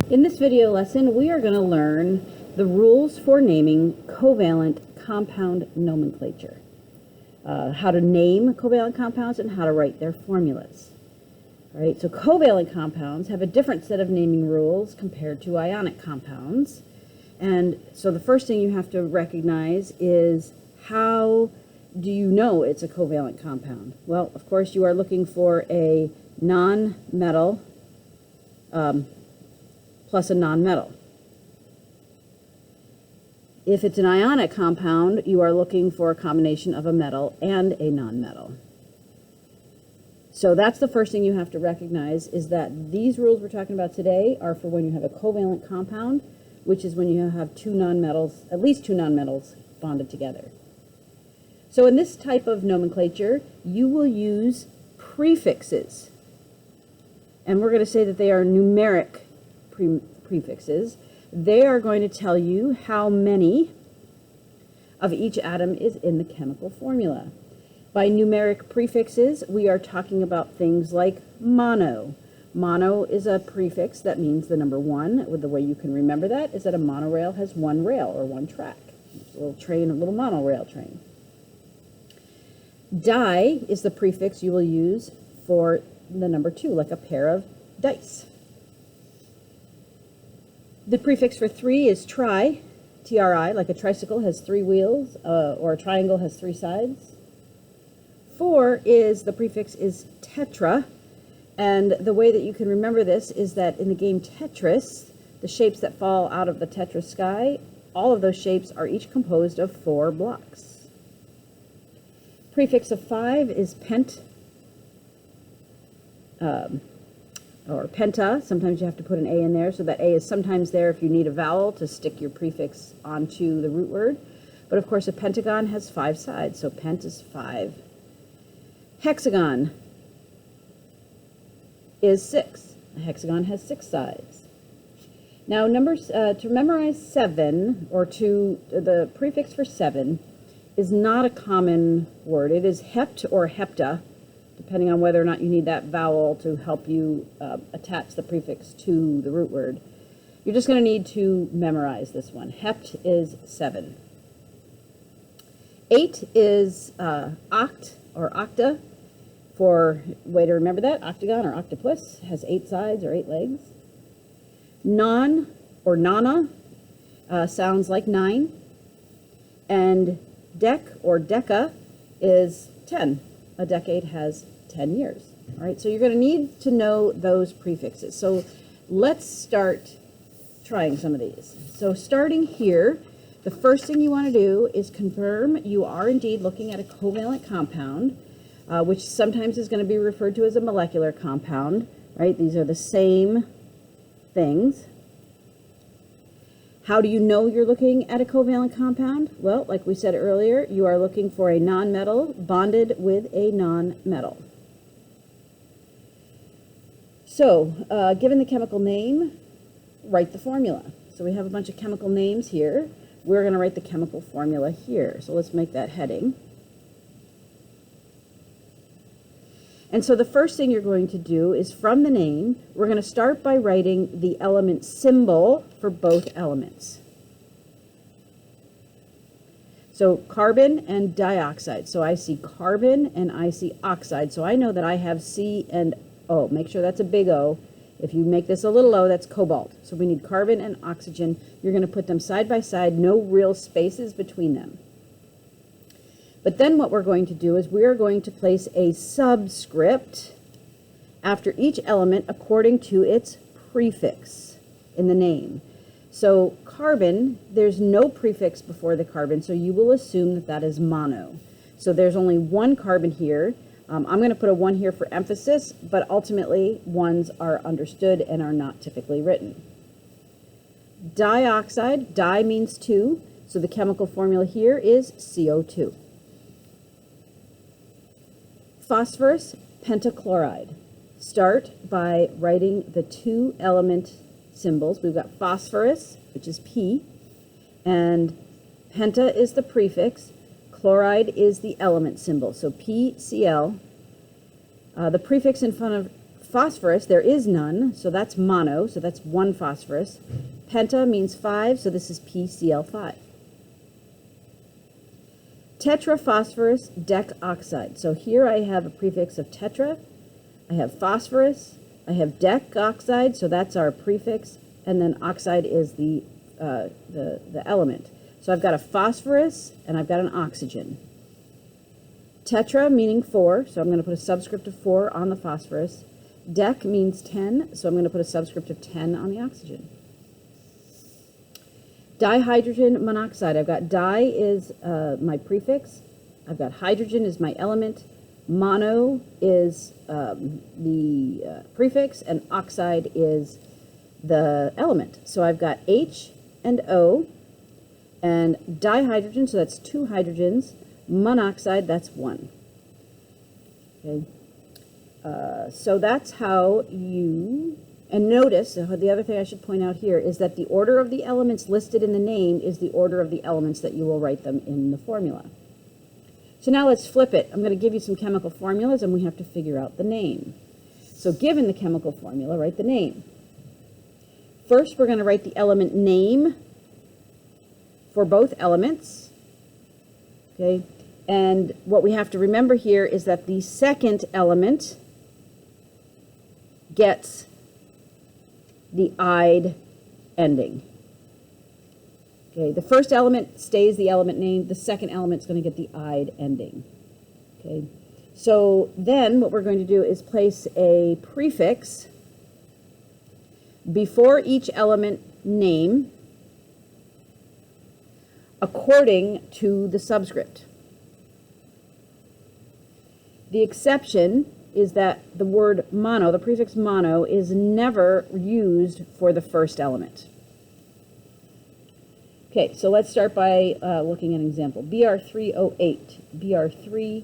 In this video lesson, we are going to learn the rules for naming covalent compound nomenclature, how to name covalent compounds and how to write their formulas. All right, so covalent compounds have a different set of naming rules compared to ionic compounds. And so the first thing you have to recognize is, how do you know it's a covalent compound? Well, of course, you are looking for a non-metal plus a non-metal. If it's an ionic compound, you are looking for a combination of a metal and a non-metal. So that's the first thing you have to recognize, is that these rules we're talking about today are for when you have a covalent compound, which is when you have two nonmetals, at least two nonmetals, bonded together. So in this type of nomenclature, you will use prefixes. And we're going to say that they are numeric prefixes. They are going to tell you how many of each atom is in the chemical formula. By numeric prefixes, we are talking about things like mono. Mono is a prefix that means the number one. The way you can remember that is that a monorail has one rail or one track. A little train, a little monorail train. Die is the prefix you will use for the number two, like a pair of dice. The prefix for three is tri, T-R-I, like a tricycle has three wheels, or a triangle has three sides. Four is, the prefix is tetra, and the way that you can remember this is that in the game Tetris, the shapes that fall out of the Tetris sky, all of those shapes are each composed of 4 blocks. Prefix of 5 is pent, or penta. Sometimes you have to put an A in there, so that A is sometimes there if you need a vowel to stick your prefix onto the root word. But of course, a pentagon has 5 sides, so pent is 5. Hexagon is 6. A hexagon has 6 sides. Now, numbers to memorize 7, or the prefix for 7, is not a common word. It is hept or hepta, depending on whether or not you need that vowel to help you attach the prefix to the root word. You're just going to need to memorize this one. Hept is 7. 8 is oct or octa. For way to remember that, octagon or octopus has 8 sides or 8 legs. Non or nana sounds like 9. And dec or deca is 10. A decade has 10 years. All right, so you're going to need to know those prefixes. So let's start trying some of these. So starting here, the first thing you want to do is confirm you are indeed looking at a covalent compound, which sometimes is going to be referred to as a molecular compound, right? These are the same things. How do you know you're looking at a covalent compound? Well, like we said earlier, you are looking for a nonmetal bonded with a nonmetal. So, given the chemical name, write the formula. So we have a bunch of chemical names here. We're going to write the chemical formula here. So let's make that heading. And so the first thing you're going to do is, from the name, we're going to start by writing the element symbol for both elements. So carbon and dioxide. So I see carbon and I see oxide. So I know that I have C and O. Make sure that's a big O. If you make this a little o, that's cobalt. So we need carbon and oxygen. You're going to put them side by side, no real spaces between them. But then what we're going to do is we are going to place a subscript after each element according to its prefix in the name. So carbon, there's no prefix before the carbon, so you will assume that that is mono. So there's only one carbon here. I'm going to put a 1 here for emphasis, but ultimately 1s are understood and are not typically written. Dioxide, di means 2, so the chemical formula here is CO2. Phosphorus pentachloride. Start by writing the 2 element symbols. We've got phosphorus, which is P, and penta is the prefix, chloride is the element symbol, so PCl. The prefix in front of phosphorus, there is none, so that's mono, so that's one phosphorus. Penta means 5, so this is PCl5. Tetraphosphorus decoxide. So here I have a prefix of tetra, I have phosphorus, I have decoxide, so that's our prefix, and then oxide is the element. So I've got a phosphorus and I've got an oxygen. Tetra meaning 4, so I'm going to put a subscript of 4 on the phosphorus. Dec means 10, so I'm going to put a subscript of 10 on the oxygen. Dihydrogen monoxide. I've got di is my prefix. I've got hydrogen is my element. Mono is the prefix, and oxide is the element. So I've got H and O, and dihydrogen, so that's 2 hydrogens. Monoxide, that's 1. Okay. So that's how you, and notice, the other thing I should point out here is that the order of the elements listed in the name is the order of the elements that you will write them in the formula. So now let's flip it. I'm going to give you some chemical formulas, and we have to figure out the name. So given the chemical formula, write the name. First, we're going to write the element name for both elements. Okay, and what we have to remember here is that the second element gets the "ide" ending. Okay, the first element stays the element name. The second element is going to get the "ide" ending. Okay, so then what we're going to do is place a prefix before each element name according to the subscript. The exception is that the word mono, the prefix mono, is never used for the first element. Okay, so let's start by looking at an example. BR308. BR308.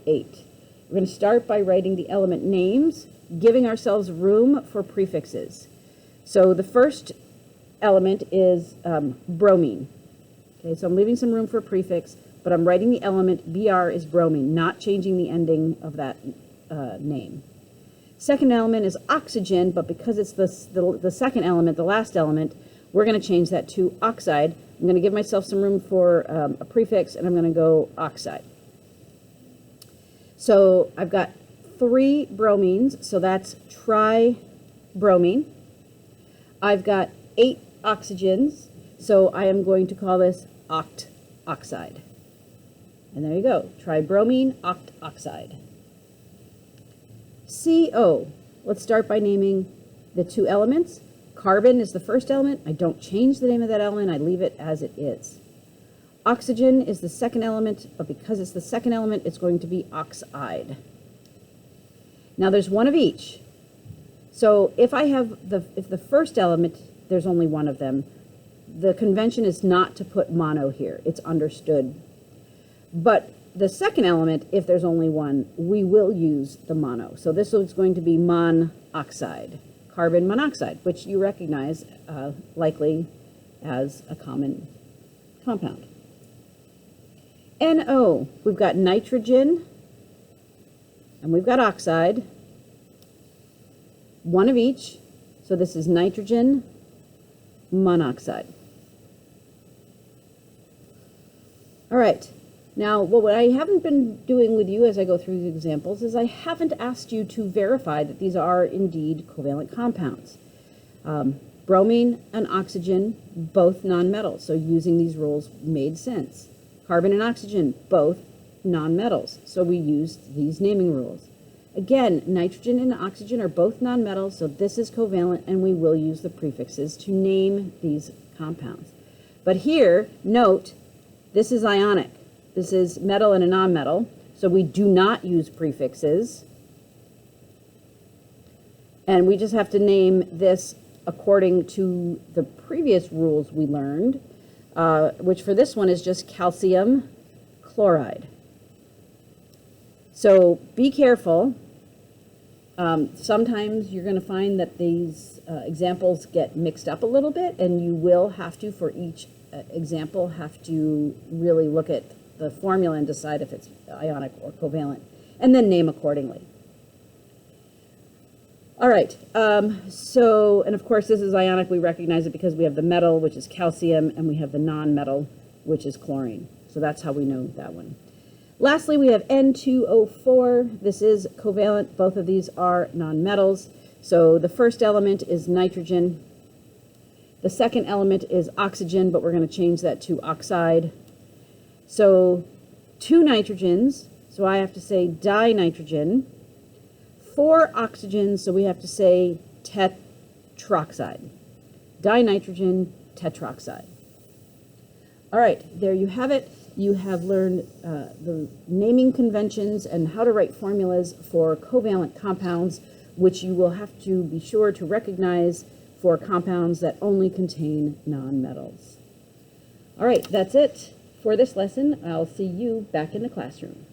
We're going to start by writing the element names, giving ourselves room for prefixes. So the first element is bromine. Okay, so I'm leaving some room for a prefix, but I'm writing the element Br is bromine, not changing the ending of that name. Second element is oxygen, but because it's the second element, the last element, we're going to change that to oxide. I'm going to give myself some room for a prefix, and I'm going to go oxide. So I've got 3 bromines, so that's tribromine. I've got 8 oxygens, so I am going to call this oxide. And there you go, tribromine oxide. CO. Let's start by naming the 2 elements. Carbon is the first element. I don't change the name of that element. I leave it as it is. Oxygen is the second element, but because it's the second element, it's going to be oxide. Now there's one of each. So if I have if the first element, there's only one of them, the convention is not to put mono here. It's understood. But the second element, if there's only one, we will use the mono. So this is going to be monoxide, carbon monoxide, which you recognize likely as a common compound. NO, we've got nitrogen, and we've got oxide, one of each. So this is nitrogen monoxide. All right. Now, what I haven't been doing with you as I go through these examples is I haven't asked you to verify that these are indeed covalent compounds. Bromine and oxygen, both nonmetals, so using these rules made sense. Carbon and oxygen, both nonmetals, so we used these naming rules. Again, nitrogen and oxygen are both nonmetals, so this is covalent, and we will use the prefixes to name these compounds. But here, note, this is ionic. This is metal and a nonmetal, so we do not use prefixes. And we just have to name this according to the previous rules we learned, which for this one is just calcium chloride. So be careful. Sometimes you're going to find that these examples get mixed up a little bit, and you will have to, for each example, have to really look at the formula and decide if it's ionic or covalent, and then name accordingly. All right, so, and of course this is ionic, we recognize it because we have the metal, which is calcium, and we have the non-metal, which is chlorine. So that's how we know that one. Lastly, we have N2O4. This is covalent. Both of these are nonmetals. So the first element is nitrogen. The second element is oxygen, but we're going to change that to oxide. So 2 nitrogens, so I have to say dinitrogen. 4 oxygens, so we have to say tetroxide. Dinitrogen tetroxide. All right, there you have it. You have learned the naming conventions and how to write formulas for covalent compounds, which you will have to be sure to recognize for compounds that only contain nonmetals. All right, that's it for this lesson. I'll see you back in the classroom.